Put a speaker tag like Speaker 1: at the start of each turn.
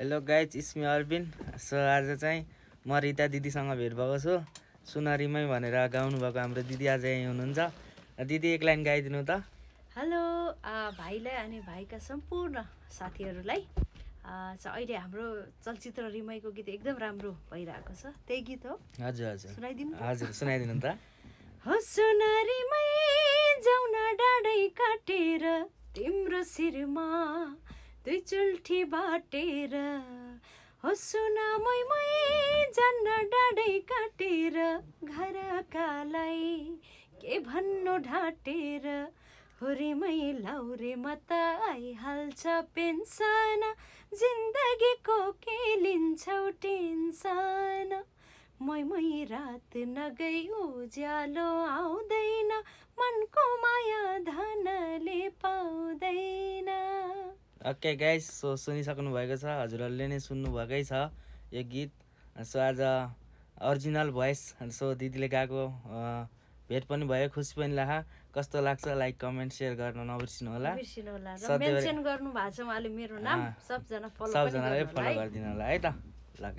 Speaker 1: Hello guys, it's me Arvin. So आज चाहिँ म रिता दिदीसँग भेट भएको छु। सुनरीमै भनेर गाउनु भएको हाम्रो दिदी आज यहीँ हुनुहुन्छ। दिदी एक लाइन गाइदिनु त।
Speaker 2: हेलो भाइलाई अनि भाइका सम्पूर्ण साथीहरूलाई अहिले हाम्रो चलचित्र रिमाईको गीत एकदम राम्रो भइरहेको छ। त्यही गीत हो।
Speaker 1: हजुर हजुर
Speaker 2: सुनाइदिनु।
Speaker 1: हजुर सुनाइदिनु त।
Speaker 2: हो सुनरीमै जाउन डाँडै काटेर तिम्रो शिरमा दुई चुल्ठी बाटेर, हो सुन मै जान्न डाँडै काटेर घरकालाई के भन्नु ढाँटेर, हुरीमै लाउरे मत आइहाल्छ पेन्सन, जिन्दगीको के लिन्छौ टेन्सन, मै रात नगई उज्यालो आउँदैन, मनको माया धनले पाउँदैन।
Speaker 1: ओके गाइज, सो सुनिसक्नु भएको छ, हजुरहरूले नै सुन्नुभएकै छ यो गीत। सो आज ओरिजिनल भोइस सो दिदीले गाएको भेट पनि भयो, खुसी पनि लाग्यो। कस्तो लाग्छ लाइक कमेन्ट सेयर गर्न नबिर्सिनु होला।
Speaker 2: मेन्सन गर्नु भएको छ उहाँले मेरो नाम, सबजनाले फलो
Speaker 1: गरिदिनु होला है त। ल